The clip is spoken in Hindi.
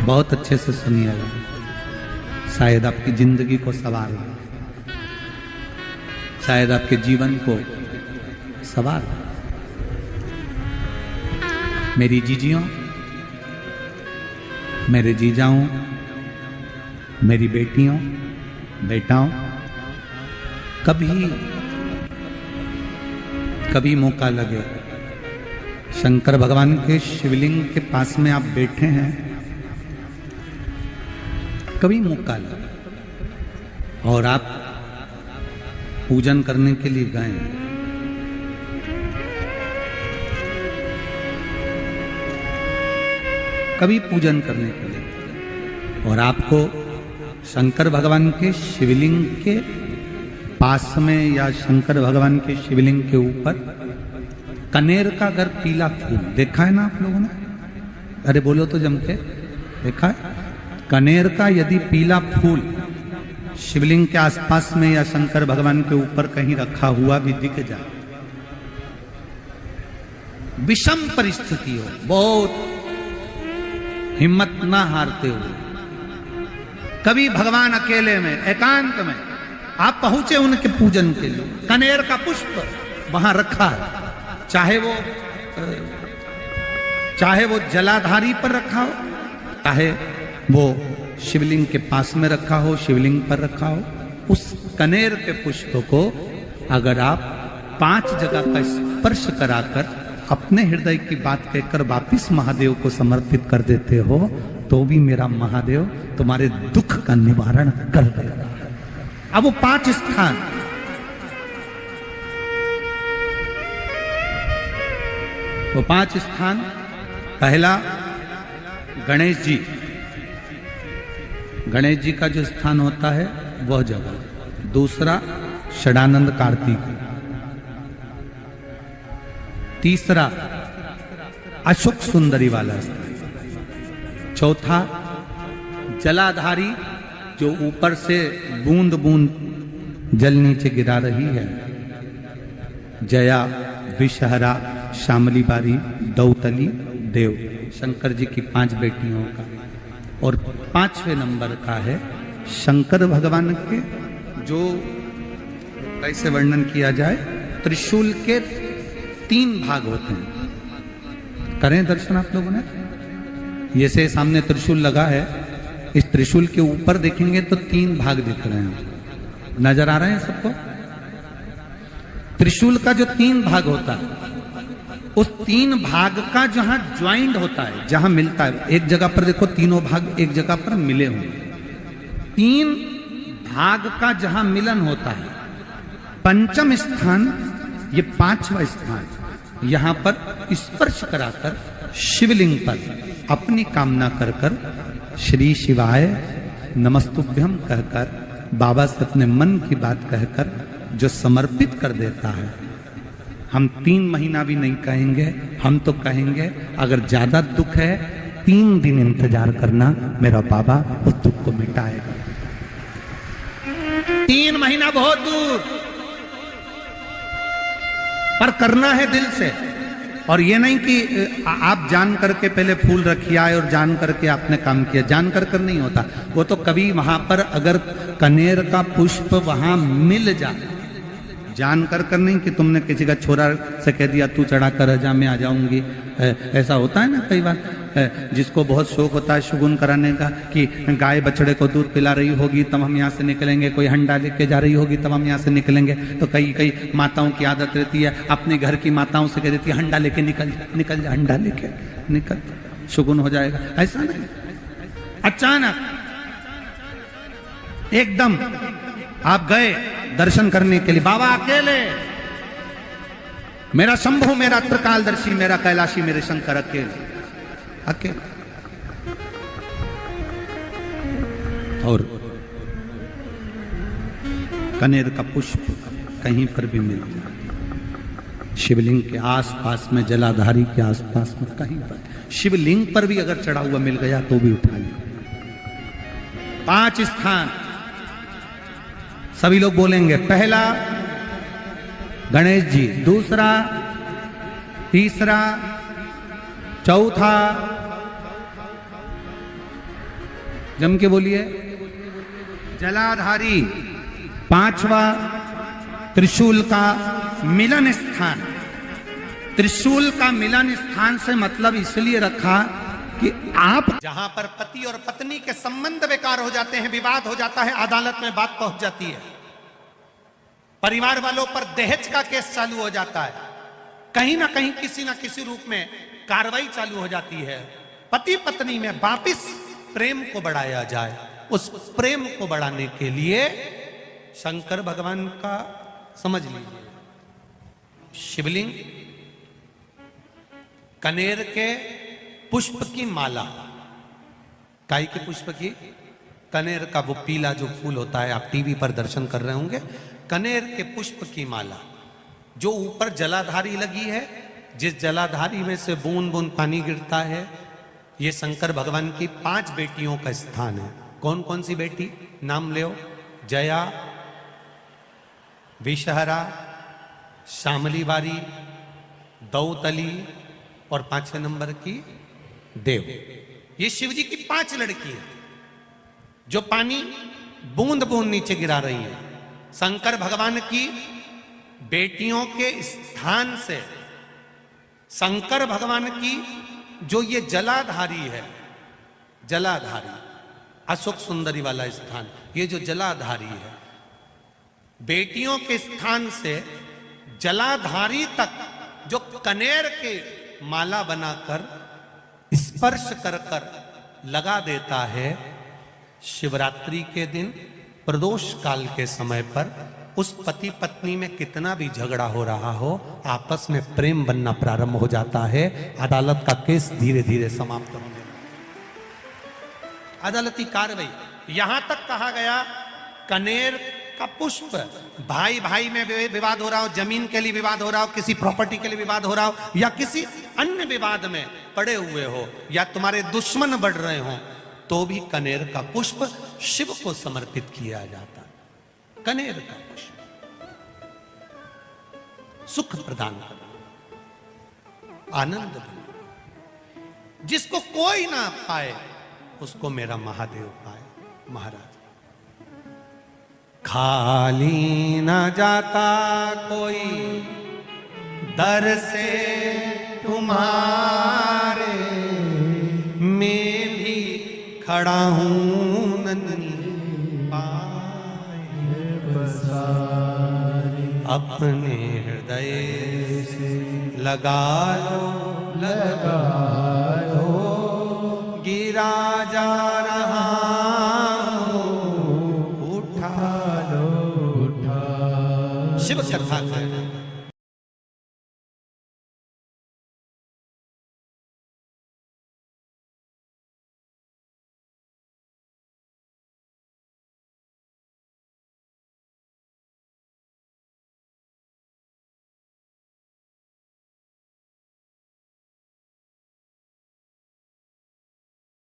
बहुत अच्छे से सुनिएगा, शायद आपकी जिंदगी को सवार हो, शायद आपके जीवन को सवार हो। मेरी जीजियों, मेरे जीजाओं, मेरी बेटियों, बेटाओं, कभी मौका लगे, शंकर भगवान के शिवलिंग के पास में आप बैठे हैं, कभी मौका लगे और आप पूजन करने के लिए गए, कभी पूजन करने के लिए, और आपको शंकर भगवान के शिवलिंग के पास में या शंकर भगवान के शिवलिंग के ऊपर कनेर का अगर पीला फूल देखा है ना आप लोगों ने? अरे बोलो तो जम के, देखा है? कनेर का यदि पीला फूल शिवलिंग के आसपास में या शंकर भगवान के ऊपर कहीं रखा हुआ भी दिख जाए, विषम परिस्थिति हो, बहुत हिम्मत ना हारते हुए, कभी भगवान अकेले में एकांत में आप पहुंचे उनके पूजन के लिए, कनेर का पुष्प वहां रखा है, चाहे वो जलाधारी पर रखा हो, चाहे वो शिवलिंग के पास में रखा हो, शिवलिंग पर रखा हो, उस कनेर के पुष्प को अगर आप 5 जगह का स्पर्श कराकर अपने हृदय की बात कहकर वापिस महादेव को समर्पित कर देते हो, तो भी मेरा महादेव तुम्हारे दुख का निवारण कर देगा। अब वो 5 स्थान, वो 5 स्थान, पहला गणेश जी, गणेश जी का जो स्थान होता है वह जगह, दूसरा षडानंद कार्तिक, तीसरा अशोक सुंदरी वाला स्थान, चौथा जलाधारी जो ऊपर से बूंद बूंद जल नीचे गिरा रही है, जया, विषहरा, शामली बारी, दौतली, देव, शंकर जी की 5 बेटियों का, और 5वें नंबर का है शंकर भगवान के, जो कैसे वर्णन किया जाए, त्रिशूल के 3 भाग होते हैं। करें दर्शन आप लोगों ने? ये से सामने त्रिशूल लगा है, इस त्रिशूल के ऊपर देखेंगे तो 3 भाग दिख रहे हैं, नजर आ रहे हैं सबको? त्रिशूल का जो 3 भाग होता है, उस 3 भाग का जहां ज्वाइंट होता है, जहां मिलता है, एक जगह पर देखो तीनों भाग एक जगह पर मिले हुए, 3 भाग का जहां मिलन होता है, 5वां स्थान, ये 5वां स्थान, यहां पर स्पर्श कराकर शिवलिंग पर अपनी कामना कर कर श्री शिवाय नमस्तुभ्यम कहकर, बाबा से अपने मन की बात कहकर जो समर्पित कर देता है, हम 3 महीना भी नहीं कहेंगे, हम तो कहेंगे अगर ज्यादा दुख है 3 दिन इंतजार करना, मेरा बाबा उस दुख को मिटाएगा। 3 महीना बहुत दूर, पर करना है दिल से। और ये नहीं कि आप जान करके पहले फूल रखिए आए और जान करके आपने काम किया, जान कर नहीं होता वो तो। कभी वहां पर अगर कनेर का पुष्प वहां मिल जाए, जान कर नहीं कि तुमने किसी का छोरा से कह दिया तू चढ़ा कर जा, मैं आ जाऊंगी, ऐसा होता है ना कई बार, जिसको बहुत शौक होता है शगुन कराने का, कि गाय बछड़े को दूध पिला रही होगी तब हम यहाँ से निकलेंगे, कोई हंडा लेके जा रही होगी तब हम यहाँ से निकलेंगे। तो कई माताओं की आदत रहती है, अपने घर की माताओं से कह देती है हंडा लेके निकल जा, हंडा लेके निकल, शगुन हो जाएगा। ऐसा नहीं, अचानक एकदम आप गए दर्शन करने के लिए, बाबा अकेले, मेरा शंभु, मेरा त्रिकालदर्शी, मेरा कैलाशी, मेरे शंकर अकेले, अकेले। और कनेर का पुष्प कहीं पर भी मिलता, शिवलिंग के आसपास में, जलाधारी के आसपास में, कहीं पर, शिवलिंग पर भी अगर चढ़ा हुआ मिल गया तो भी उठा लिया। 5 स्थान सभी लोग बोलेंगे, पहला गणेश जी, दूसरा, तीसरा, चौथा, जम के बोलिए। जलाधारी, पांचवा त्रिशूल का मिलन स्थान। त्रिशूल का मिलन स्थान से मतलब इसलिए रखा कि आप जहां पर पति और पत्नी के संबंध बेकार हो जाते हैं, विवाद हो जाता है, अदालत में बात पहुंच जाती है, परिवार वालों पर दहेज का केस चालू हो जाता है, कहीं ना कहीं किसी ना किसी रूप में कार्रवाई चालू हो जाती है, पति पत्नी में वापिस प्रेम को बढ़ाया जाए, उस प्रेम को बढ़ाने के लिए शंकर भगवान का समझ लीजिए शिवलिंग, कनेर के पुष्प की माला, काय के पुष्प की, कनेर का वो पीला जो फूल होता है, आप टीवी पर दर्शन कर रहे होंगे, कनेर के पुष्प की माला जो ऊपर जलाधारी लगी है, जिस जलाधारी में से बूंद बूंद पानी गिरता है, ये शंकर भगवान की 5 बेटियों का स्थान है। कौन कौन सी बेटी नाम ले? जया, विषहरा, शामली बारी, दौतली और 5वें नंबर की देव। ये शिव जी की 5 लड़की है जो पानी बूंद बूंद नीचे गिरा रही है। शंकर भगवान की बेटियों के स्थान से शंकर भगवान की जो ये जलाधारी है, जलाधारी अशोक सुंदरी वाला स्थान, ये जो जलाधारी है, बेटियों के स्थान से जलाधारी तक जो कनेर के माला बनाकर स्पर्श कर कर लगा देता है, शिवरात्रि के दिन प्रदोष काल के समय पर उस पति पत्नी में कितना भी झगड़ा हो रहा हो, आपस में प्रेम बनना प्रारंभ हो जाता है। अदालत का केस धीरे धीरे समाप्त होने लगता है। अदालती कार्रवाई, यहां तक कहा गया कनेर का पुष्प, भाई भाई में विवाद हो रहा हो, जमीन के लिए विवाद हो रहा हो, किसी प्रॉपर्टी के लिए विवाद हो रहा हो, या किसी अन्य विवाद में पड़े हुए हो, या तुम्हारे दुश्मन बढ़ रहे हो, तो भी कनेर का पुष्प शिव को समर्पित किया जाता है। कनेर का पुष्प सुख प्रदान करना, आनंद देना, जिसको कोई ना पाए उसको मेरा महादेव पाए। महाराज, खाली ना जाता कोई दर से तुम्हारे, मैं भी खड़ा हूं नन्ही पाए बसारे, अपने हृदय से लगा लो, गिरा जा रहा हूं, उठा लो, शिव कथा है।